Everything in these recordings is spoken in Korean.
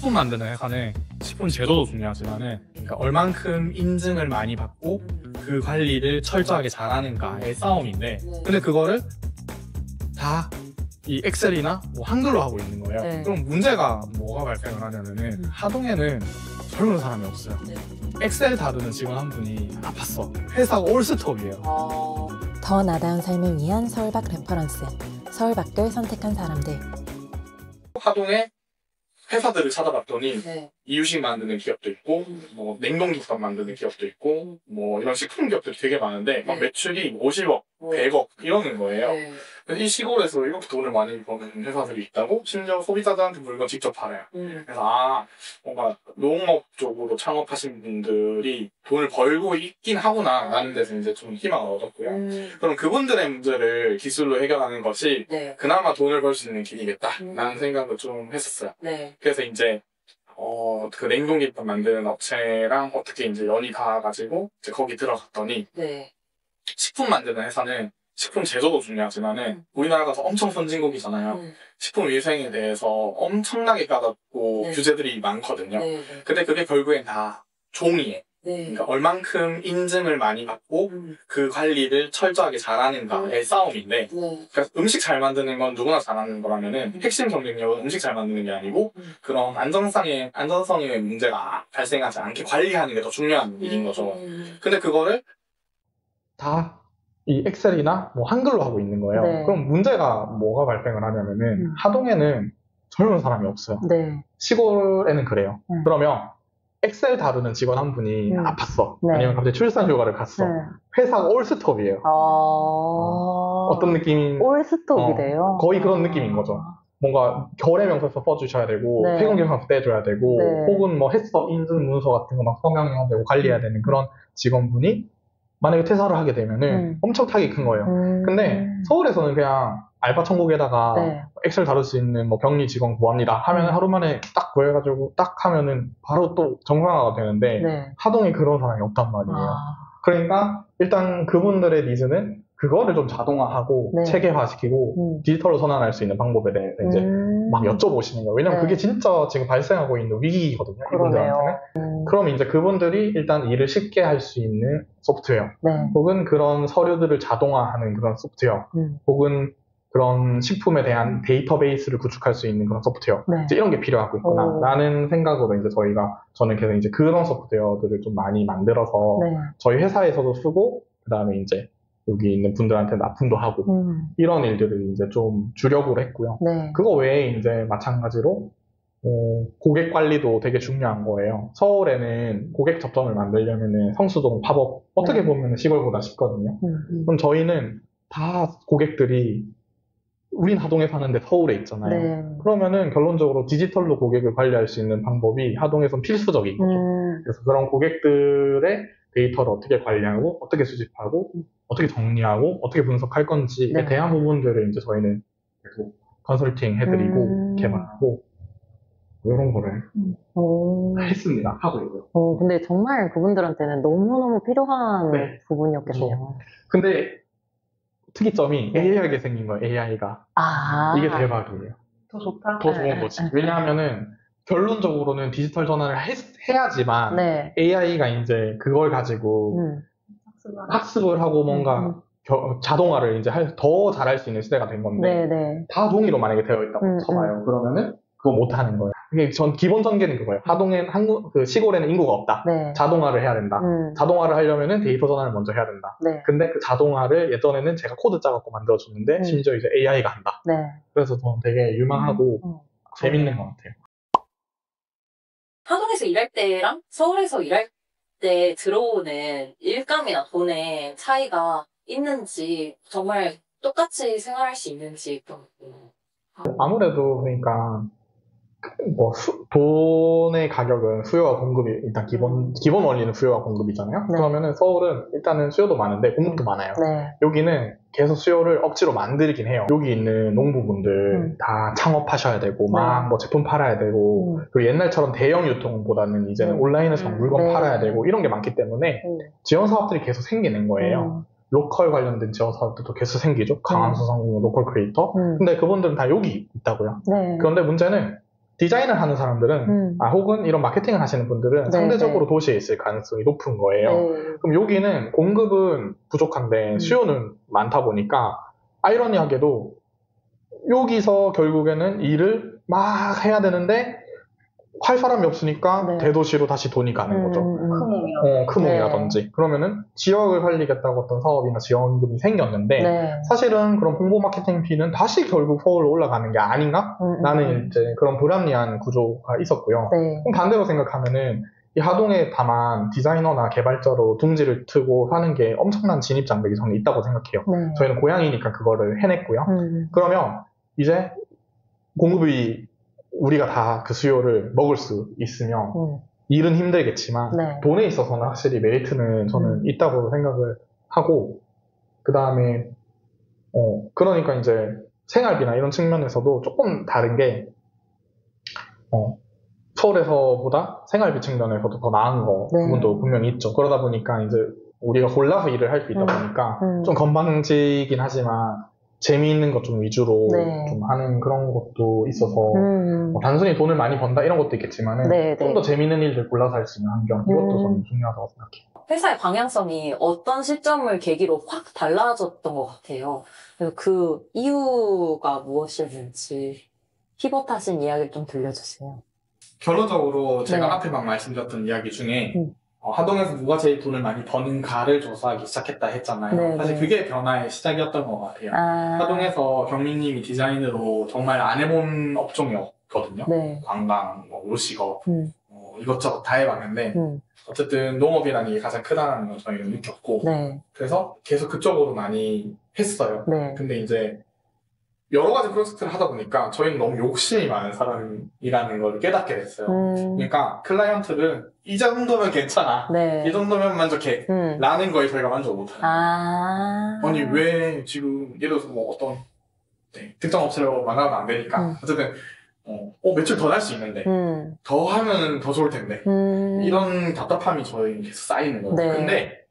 식품 만드는 회사는 식품 제조도 중요하지만은 그러니까 얼만큼 인증을 많이 받고 그 관리를 철저하게 잘하는가의 싸움인데, 근데 그거를 다 이 엑셀이나 뭐 한글로 하고 있는 거예요. 네. 그럼 문제가 뭐가 발생을 하냐면은 하동에는 젊은 사람이 없어요. 엑셀 다루는 직원 한 분이 아팠어. 회사가 올스톱이에요. 더 나다운 삶을 위한 서울 밖 레퍼런스. 서울 밖을 선택한 사람들. 하동에 회사들을 찾아봤더니 네. 이유식 만드는 기업도 있고 뭐 냉동김밥 만드는 기업도 있고 뭐 이런 식품 기업들이 되게 많은데 막 매출이 50억, 100억 이러는 거예요. 그래서 이 시골에서 이렇게 돈을 많이 버는 회사들이 있다고, 심지어 소비자들한테 물건 직접 팔아요. 그래서 뭔가 농업 쪽으로 창업하신 분들이 돈을 벌고 있긴 하구나 라는 데서 이제 좀 희망을 얻었고요. 그럼 그분들의 문제를 기술로 해결하는 것이 그나마 돈을 벌 수 있는 길이겠다 라는 생각을 좀 했었어요. 그래서 이제 그 냉동김밥 만드는 업체랑 어떻게 이제 연이 닿아가지고 이제 거기 들어갔더니, 식품 만드는 회사는 식품 제조도 중요하지만은 우리나라가 엄청 선진국이잖아요. 식품 위생에 대해서 엄청나게 까다롭고 규제들이 많거든요. 근데 그게 결국엔 다 종이에 그러니까 얼만큼 인증을 많이 받고 그 관리를 철저하게 잘하는가의 싸움인데, 그러니까 음식 잘 만드는 건 누구나 잘하는 거라면은 핵심 경쟁력은 음식 잘 만드는 게 아니고 그런 안전성의 문제가 발생하지 않게 관리하는 게 더 중요한 일인 거죠. 근데 그거를 다 이 엑셀이나 뭐 한글로 하고 있는 거예요. 그럼 문제가 뭐가 발생을 하냐면은 하동에는 젊은 사람이 없어요. 시골에는 그래요. 그러면 엑셀 다루는 직원 한 분이 아팠어. 아니면 갑자기 출산 휴가를 갔어. 회사가 올스톱이에요. 어떤 느낌인? 올스톱이래요? 거의 그런 느낌인 거죠. 뭔가 결의명세서 써주셔야 되고 폐건경선서 떼줘야 되고 혹은 뭐 해썹 인증 문서 같은 거 막 서명해야 되고 관리해야 되는 그런 직원분이 만약에 퇴사를 하게 되면은 엄청 타격이 큰 거예요. 근데 서울에서는 그냥 알바 천국에다가 엑셀 다룰 수 있는 뭐 격리 직원 구합니다 하면 하루 만에 딱 구해가지고 딱 하면은 바로 또 정상화가 되는데 하동에 그런 사람이 없단 말이에요. 그러니까 일단 그분들의 니즈는 그거를 좀 자동화하고 체계화시키고 디지털로 전환할 수 있는 방법에 대해서 이제 막 여쭤보시는 거예요. 왜냐면 그게 진짜 지금 발생하고 있는 위기거든요. 이분들한테는. 그럼 이제 그분들이 일단 일을 쉽게 할 수 있는 소프트웨어 혹은 그런 서류들을 자동화하는 그런 소프트웨어 혹은 그런 식품에 대한 데이터베이스를 구축할 수 있는 그런 소프트웨어 이제 이런 게 필요하고 있구나 라는 생각으로 이제 저는 계속 이제 그런 소프트웨어들을 좀 많이 만들어서 저희 회사에서도 쓰고 그 다음에 이제 여기 있는 분들한테 납품도 하고 이런 일들을 이제 좀 주력으로 했고요. 그거 외에 이제 마찬가지로 고객 관리도 되게 중요한 거예요. 서울에는 고객 접점을 만들려면은 성수동 팝업 어떻게 보면 시골보다 쉽거든요. 그럼 저희는 다 고객들이 우린 하동에 사는데 서울에 있잖아요. 그러면은 결론적으로 디지털로 고객을 관리할 수 있는 방법이 하동에선 필수적인 거죠. 그래서 그런 고객들의 데이터를 어떻게 관리하고 어떻게 수집하고 어떻게 정리하고 어떻게 분석할 건지에 대한 부분들을 이제 저희는 계속 컨설팅 해드리고 개발하고 이런 거를 했습니다. 하고 있고요. 근데 정말 그분들한테는 너무너무 필요한 부분이었겠네요. 그렇죠. 근데 특이점이 AI하게 생긴 거예요. AI가. 이게 대박이에요. 더 좋다. 더 좋은 거지. 왜냐하면은 결론적으로는 디지털 전환을 해야지만 AI가 이제 그걸 가지고 학습을 하고 뭔가 자동화를 이제 더 잘할 수 있는 시대가 된 건데 다 종이로 만약에 되어 있다고 쳐봐요. 그러면은 그거 못 하는 거예요. 이게 기본 전개는 그거예요. 하동엔 그 시골에는 인구가 없다. 자동화를 해야 된다. 자동화를 하려면은 데이터 전환을 먼저 해야 된다. 근데 그 자동화를 예전에는 제가 코드 짜갖고 만들어줬는데 심지어 이제 AI가 한다. 그래서 저는 되게 유망하고 재밌는 것 같아요. 하동에서 일할 때랑 서울에서 일할 때 들어오는 일감이나 돈의 차이가 있는지, 정말 똑같이 생활할 수 있는지. 아무래도 그러니까 뭐 돈의 가격은 수요와 공급이 일단 기본 원리는 수요와 공급이잖아요. 그러면은 서울은 일단은 수요도 많은데 공급도 많아요. 여기는 계속 수요를 억지로 만들긴 해요. 여기 있는 농부분들 다 창업하셔야 되고 막 뭐 제품 팔아야 되고 그리고 옛날처럼 대형 유통보다는 이제는 온라인에서 물건 팔아야 되고 이런 게 많기 때문에 지원 사업들이 계속 생기는 거예요. 로컬 관련된 지원 사업들도 계속 생기죠. 강원수 상공의 로컬 크리에이터. 근데 그분들은 다 여기 있다고요. 그런데 문제는 디자인을 하는 사람들은 혹은 이런 마케팅을 하시는 분들은 네, 상대적으로 네. 도시에 있을 가능성이 높은 거예요. 네. 그럼 여기는 공급은 부족한데 수요는 많다 보니까 아이러니하게도 여기서 결국에는 일을 막 해야 되는데 할 사람이 없으니까 네. 대도시로 다시 돈이 가는 거죠. 크몽이라든지. 네. 그러면은 지역을 살리겠다고 어떤 사업이나 지원금이 생겼는데 네. 사실은 그런 홍보 마케팅 비는 다시 결국 서울로 올라가는 게 아닌가? 라는 이제 그런 불합리한 구조가 있었고요. 네. 그럼 반대로 생각하면은 이 하동에 다만 디자이너나 개발자로 둥지를 트고 사는 게 엄청난 진입 장벽이 저는 있다고 생각해요. 네. 저희는 고향이니까 그거를 해냈고요. 그러면 이제 공급이 우리가 다 그 수요를 먹을 수 있으면 일은 힘들겠지만 네. 돈에 있어서는 확실히 메리트는 저는 있다고 생각을 하고 그 다음에 그러니까 이제 생활비나 이런 측면에서도 조금 다른 게 서울에서보다 생활비 측면에서도 더 나은 거 네. 부분도 분명히 있죠. 그러다 보니까 이제 우리가 골라서 일을 할 수 있다 보니까 좀 건방지긴 하지만 재미있는 것 좀 위주로 네. 좀 하는 그런 것도 있어서 뭐 단순히 돈을 많이 번다 이런 것도 있겠지만은 네, 좀 더 재미있는 일들 골라서 할 수 있는 환경 이것도 저는 중요하다고 생각해요. 회사의 방향성이 어떤 시점을 계기로 확 달라졌던 것 같아요. 그래서 그 이유가 무엇이었는지 피벗하신 이야기를 좀 들려주세요. 결론적으로 제가 네. 앞에 막 말씀드렸던 이야기 중에 하동에서 누가 제일 돈을 많이 버는가를 조사하기 시작했다 했잖아요. 네, 사실 네. 그게 변화의 시작이었던 것 같아요. 하동에서 경민님이 디자인으로 정말 안 해본 업종이었거든요. 네. 관광, 요식업, 이것저것 다 해봤는데 음. 어쨌든 농업이라는 게 가장 크다는 걸 저희는 느꼈고 네. 그래서 계속 그쪽으로 많이 했어요. 네. 근데 이제 여러 가지 프로젝트를 하다 보니까 저희는 너무 욕심이 많은 사람이라는 걸 깨닫게 됐어요. 그러니까 클라이언트를 이 정도면 괜찮아. 네. 이 정도면 만족해. 라는 거에 저희가 만족을 못하는 거예요. 아니 왜 지금 예를 들어서 뭐 어떤 특정 업체로 만나면 안 되니까 어쨌든 매출 더 날 수 있는데 더 하면 더 좋을 텐데 이런 답답함이 저희 계속 쌓이는 거예요. 네. 근데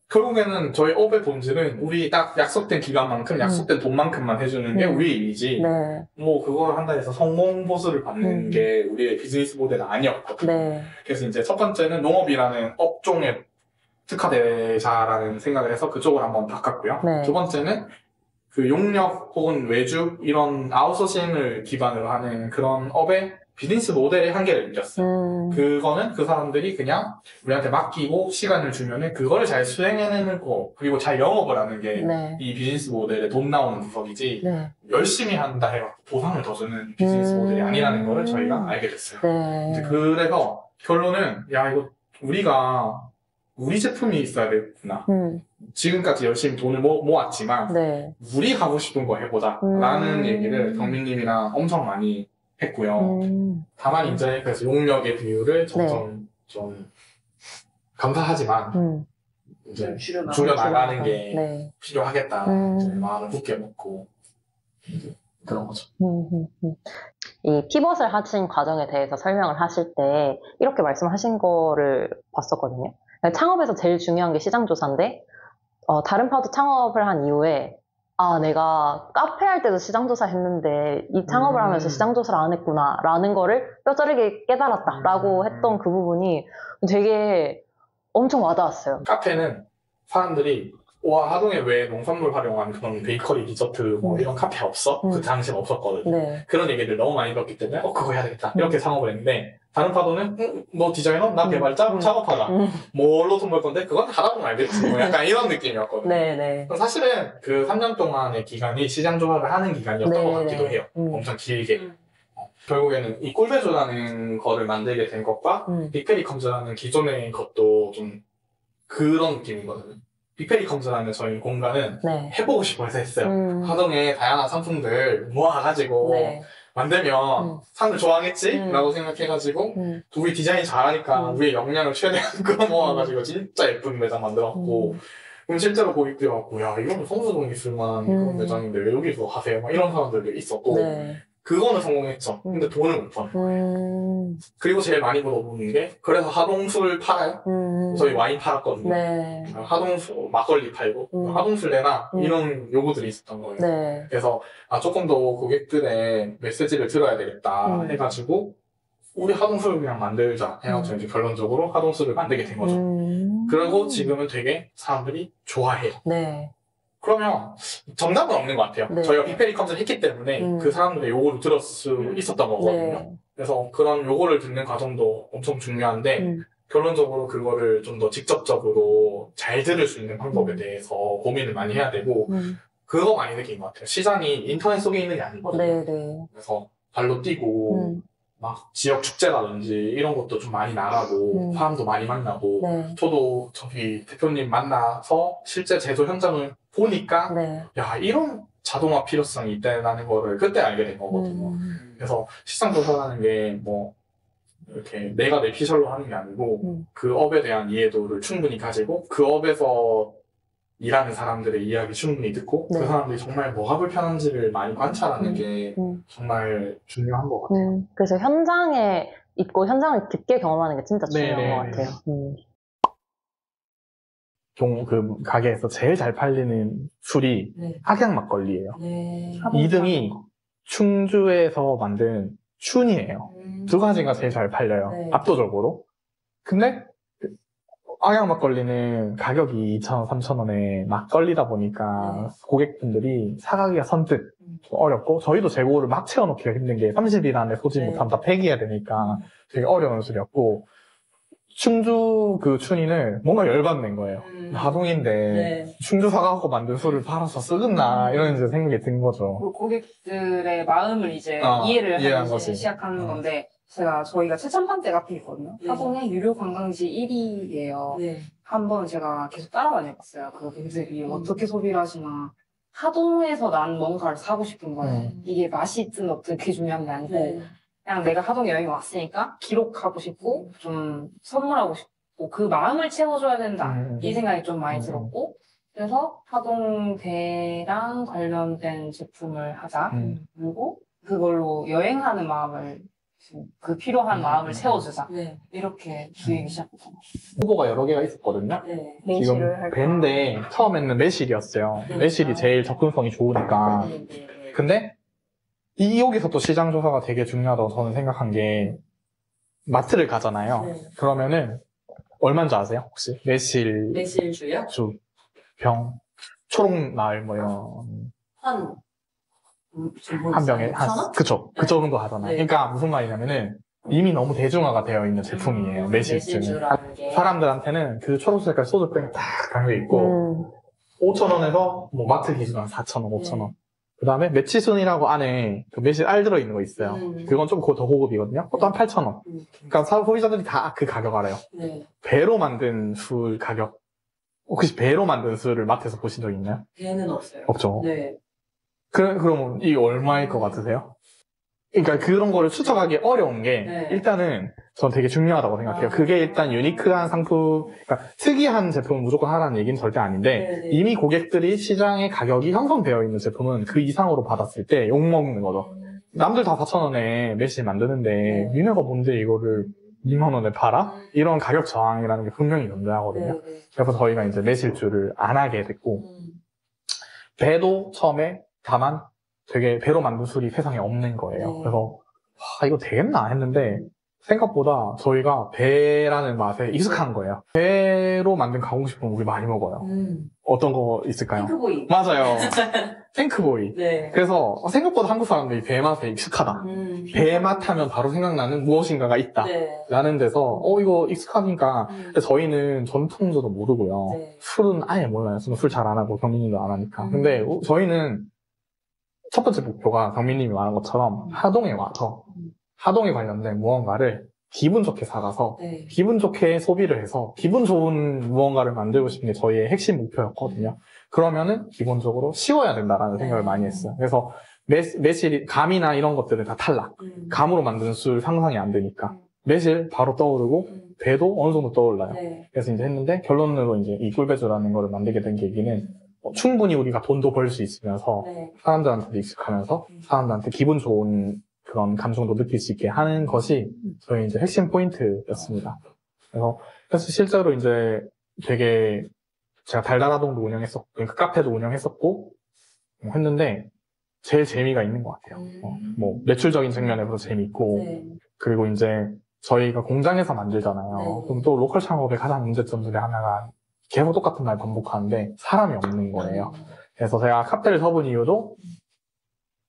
결국에는 저희 업의 본질은 우리 딱 약속된 기간만큼 약속된 돈만큼만 해주는 게 우리의 일이지 네. 뭐 그걸 한다 해서 성공 보수를 받는 게 우리의 비즈니스 모델은 아니었거든요. 네. 그래서 이제 첫 번째는 농업이라는 업종에 특화되자라는 생각을 해서 그쪽을 한번 바꿨고요. 네. 두 번째는 그 용역 혹은 외주 이런 아웃소싱을 기반으로 하는 그런 업의 비즈니스 모델의 한계를 느꼈어요. 그거는 그 사람들이 그냥 우리한테 맡기고 시간을 주면은 그거를 잘 수행해내는 거 그리고 잘 영업을 하는 게 이 비즈니스 모델에 돈 나오는 구석이지 네. 열심히 한다 해서 보상을 더 주는 비즈니스 모델이 아니라는 거를 저희가 알게 됐어요. 네. 이제 그래서 결론은 야 이거 우리가 우리 제품이 있어야 되구나. 지금까지 열심히 돈을 모았지만 네. 우리 하고 싶은 거 해보자 라는 얘기를 경민님이랑 엄청 많이 했고요. 다만 이제 그래서 용역의 비율을 점점 좀 감사하지만 이제 줄여나가는 게 필요하겠다. 이제 마음을 굳게 먹고 그런 거죠. 이 피벗을 하신 과정에 대해서 설명을 하실 때 이렇게 말씀하신 거를 봤었거든요. 창업에서 제일 중요한 게 시장조사인데 다른 파도 창업을 한 이후에 내가 카페 할 때도 시장조사 했는데 이 창업을 하면서 시장조사를 안 했구나 라는 거를 뼈저리게 깨달았다 라고 했던 그 부분이 되게 엄청 와닿았어요. 카페는 사람들이 와 하동에 왜 농산물 활용한 그런 베이커리 디저트 뭐 이런 카페 없어? 그 당시엔 없었거든요. 네. 그런 얘기를 너무 많이 들었기 때문에 그거 해야 되겠다 이렇게 창업을 했는데 다른 파도는 너 디자이너? 나 개발자? 창업하자. 뭘로 돈 벌 건데? 그건 하다 보면 알겠지. 뭐 약간 이런 느낌이었거든요. 네네. 사실은 그 3년 동안의 기간이 시장 조사를 하는 기간이었던 것 같기도 해요. 엄청 길게. 결국에는 이 꿀배조라는 거를 만들게 된 것과 빅페리컴즈라는 기존의 것도 좀 그런 느낌이거든요. 빅페리컴즈라는 저희 공간은 해보고 싶어 해서 했어요. 하동에 다양한 상품들 모아가지고 만들면 사람들 좋아하겠지? 라고 생각해가지고 우리 디자인 잘하니까 우리의 역량을 최대한 끌어모아가지고 진짜 예쁜 매장 만들었고 그럼 실제로 고객들이 왔고 야 이건 성수동에 있을만한 그런 매장인데 왜 여기서 하세요? 막 이런 사람들도 있었고 그거는 성공했죠. 근데 돈을 못 버는 거예요. 그리고 제일 많이 물어보는 게 그래서 하동술 팔아요? 저희 와인 팔았거든요. 네. 하동술 막걸리 팔고 하동술 내나 이런 요구들이 있었던 거예요. 네. 그래서 조금 더 고객들의 메시지를 들어야 되겠다 해가지고 우리 하동술 그냥 만들자 해가지고 이제 결론적으로 하동술을 만들게 된 거죠. 그리고 지금은 되게 사람들이 좋아해요. 네. 그러면 정답은 없는 것 같아요. 네. 저희가 빅페리 컴퓨터를 했기 때문에 그 사람들의 요구를 들을 수 있었던 거거든요. 네. 그래서 그런 요구를 듣는 과정도 엄청 중요한데 결론적으로 그거를 좀 더 직접적으로 잘 들을 수 있는 방법에 대해서 고민을 많이 해야 되고 그거 많이 느낀 것 같아요. 시장이 인터넷 속에 있는 게 아니거든요. 네, 네. 그래서 발로 뛰고 막 지역 축제라든지 이런 것도 좀 많이 나가고 사람도 많이 만나고 네. 저도 저기 대표님 만나서 실제 제조 현장을 보니까 네. 야 이런 자동화 필요성이 있다는 거를 그때 알게 된 거거든요. 그래서 시장 조사라는 게 뭐 이렇게 내가 내 피셜로 하는 게 아니고 그 업에 대한 이해도를 충분히 가지고 그 업에서 일하는 사람들의 이야기 충분히 듣고 네. 그 사람들이 정말 뭐가 불편한지를 많이 관찰하는 게 정말 중요한 것 같아요. 그래서 현장에 있고 현장을 깊게 경험하는 게 진짜 중요한 네네. 것 같아요. 그 가게에서 제일 잘 팔리는 술이 네. 악양 막걸리예요. 네. 2등이 충주에서 만든 춘이에요. 두 가지가 제일 잘 팔려요. 네. 압도적으로. 근데 악양 막걸리는 가격이 2,000원, 3,000원에 막걸리다 보니까 고객분들이 사가기가 선뜻 좀 어렵고 저희도 재고를 막 채워놓기가 힘든 게 30일 안에 소지 네. 못하면 다 폐기해야 되니까 되게 어려운 술이었고 충주 그 춘이는 뭔가 열받는 거예요. 하동인데 네. 충주 사가고 만든 술을 팔아서 쓰겠나 이런 이제 생각이 든 거죠. 그 고객들의 마음을 이제 이해를 이해한 하는 거지. 시작하는 건데 저희가 최첨단대 앞에 있거든요. 네. 하동의 유료 관광지 1위예요. 네. 한번 제가 계속 따라다녀봤어요. 그 분들이 어떻게 소비를 하시나. 하동에서 난 뭔가를 사고 싶은 거예요. 이게 맛이 있든 없든 그게 중요한 게 아니고 네. 그냥 내가 하동 여행 왔으니까 기록하고 싶고 좀 선물하고 싶고 그 마음을 채워줘야 된다. 이 생각이 좀 많이 들었고 그래서 하동대랑 관련된 제품을 하자. 그리고 그걸로 여행하는 마음을 그 필요한 마음을 채워주자. 네. 이렇게 기획이 시작했던 것 후보가 여러 개가 있었거든요. 네. 지금 매실을 할까? 배인데 처음에는 매실이었어요. 네. 매실이 제일 접근성이 좋으니까. 네. 네. 근데 여기서 또 시장 조사가 되게 중요하다고 저는 생각한 게 마트를 가잖아요. 네. 그러면은 얼마인 줄 아세요? 혹시 매실 매실주요? 주 병 초록나을 뭐 이런 한 병에 한 그쵸 그 정도 하잖아요. 네. 그러니까 무슨 말이냐면은 이미 너무 대중화가 되어 있는 제품이에요. 매실주는 매실주라는 게. 사람들한테는 그 초록 색깔 소주병이 딱 담겨 있고 5,000원에서 뭐 마트 기준 한 4,000원, 5,000원. 그 다음에 매치순이라고 안에 그 매실 알 들어있는 거 있어요. 그건 좀 더 고급이거든요. 그것도 한 8,000원. 그러니까 소비자들이 다 그 가격 알아요. 네. 배로 만든 술 가격. 혹시 배로 만든 술을 마트에서 보신 적 있나요? 배는 없어요. 없죠. 네. 그러면 이게 얼마일 것 같으세요? 그러니까 그런 거를 추적하기 어려운 게 네. 일단은 전 되게 중요하다고 생각해요. 그게 일단 유니크한 상품, 그러니까 특이한 제품을 무조건 하라는 얘기는 절대 아닌데 네네. 이미 고객들이 시장의 가격이 형성되어 있는 제품은 그 이상으로 받았을 때 욕먹는 거죠. 남들 다 4,000원에 매실 만드는데 네. 니네가 뭔데 이거를 2만 원에 팔아? 이런 가격 저항이라는 게 분명히 존재하거든요. 네. 그래서 저희가 이제 매실주를 안 하게 됐고 배도 처음에 다만 되게 배로 만든 술이 세상에 없는 거예요. 네. 그래서 이거 되겠나 했는데 생각보다 저희가 배라는 맛에 익숙한 거예요. 배로 만든 가공식품 우리 많이 먹어요. 어떤 거 있을까요? 핑크보이. 맞아요. 탱크보이. 네. 그래서 생각보다 한국 사람들이 배 맛에 익숙하다. 배 맛 하면 바로 생각나는 무엇인가가 있다. 네. 라는 데서 이거 익숙하니까 근데 저희는 전통주도 모르고요. 네. 술은 아예 몰라요. 저는 술 잘 안 하고 경민님도 안 하니까. 근데 저희는 첫 번째 목표가 경민님이 말한 것처럼 하동에 와서 하동에 관련된 무언가를 기분 좋게 사가서 네. 기분 좋게 소비를 해서 기분 좋은 무언가를 만들고 싶은 게 저희의 핵심 목표였거든요. 그러면은 기본적으로 쉬워야 된다라는 생각을 많이 했어요. 그래서 매실, 감이나 이런 것들은 다 탈락. 감으로 만드는 술 상상이 안 되니까. 매실 바로 떠오르고 배도 어느 정도 떠올라요. 네. 그래서 이제 했는데 결론으로 이제 이 꿀배주라는 거를 만들게 된 계기는 충분히 우리가 돈도 벌 수 있으면서 네. 사람들한테도 익숙하면서 사람들한테 기분 좋은 그런 감정도 느낄 수 있게 하는 것이 저희 이제 핵심 포인트였습니다. 그래서 실제로 이제 되게 제가 달달아동도 운영했었고, 그러니까 카페도 운영했었고 했는데 제일 재미가 있는 것 같아요. 뭐 매출적인 측면에서 재미있고 네. 그리고 이제 저희가 공장에서 만들잖아요. 네. 그럼 또 로컬 창업의 가장 문제점 중에 하나가 계속 똑같은 말 반복하는데 사람이 없는 거예요. 그래서 제가 카페를 서본 이유도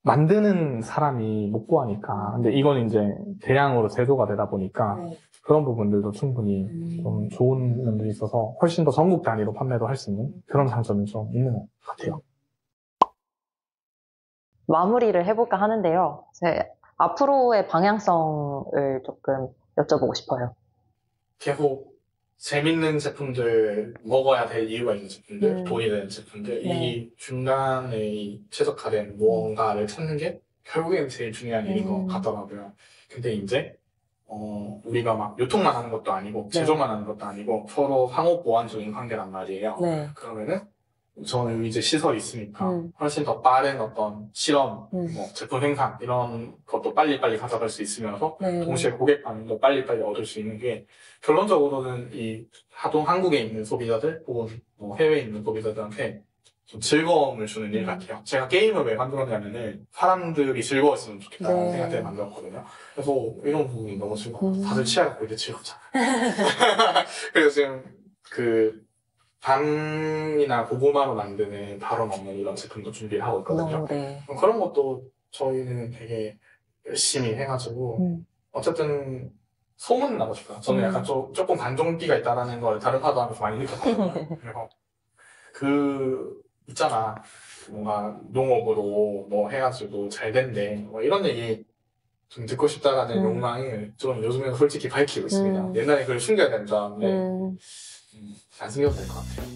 만드는 사람이 못 구하니까. 근데 이건 이제 대량으로 제조가 되다 보니까 네. 그런 부분들도 충분히 좀 좋은 면들이 있어서 훨씬 더 전국 단위로 판매도 할 수 있는 그런 장점이 좀 있는 것 같아요. 마무리를 해볼까 하는데요. 앞으로의 방향성을 조금 여쭤보고 싶어요. 계속 재밌는 제품들, 먹어야 될 이유가 있는 제품들, 돈이 되는 제품들, 네. 이 중간에 이 최적화된 무언가를 찾는 게 결국엔 제일 중요한 일인 것 같더라고요. 근데 이제 우리가 막 유통만 하는 것도 아니고 제조만 하는 것도 아니고 서로 상호 보완적인 관계란 말이에요. 네. 그러면은 저는 이제 시설이 있으니까 훨씬 더 빠른 어떤 실험, 뭐 제품 생산 이런 것도 빨리빨리 가져갈 수 있으면서 네. 동시에 고객 반응도 빨리빨리 얻을 수 있는 게 결론적으로는 이 한국에 있는 소비자들 혹은 뭐 해외에 있는 소비자들한테 좀 즐거움을 주는 일 같아요. 제가 게임을 왜 만들었냐면은 사람들이 즐거웠으면 좋겠다는 네. 생각 때문에 만들었거든요. 그래서 이런 부분이 너무 즐거워요. 다들 취하고 이제 즐겁잖아요. 그래서 지금 밤이나 고구마로 만드는 바로 먹는 이런 제품도 준비를 하고 있거든요. 네. 그런 것도 저희는 되게 열심히 해가지고 어쨌든 소문 나고 싶어요. 저는 약간 조금 관종기가 있다는 걸 다른 파도 하면서 많이 느꼈거든요. 그래서 있잖아. 뭔가 농업으로 뭐 해가지고 잘 된대. 뭐 이런 얘기 좀 듣고 싶다라는 욕망을 좀 요즘에는 솔직히 밝히고 있습니다. 옛날에 그걸 숨겨야 된다는데 안 숨겨도 될 것 같아요.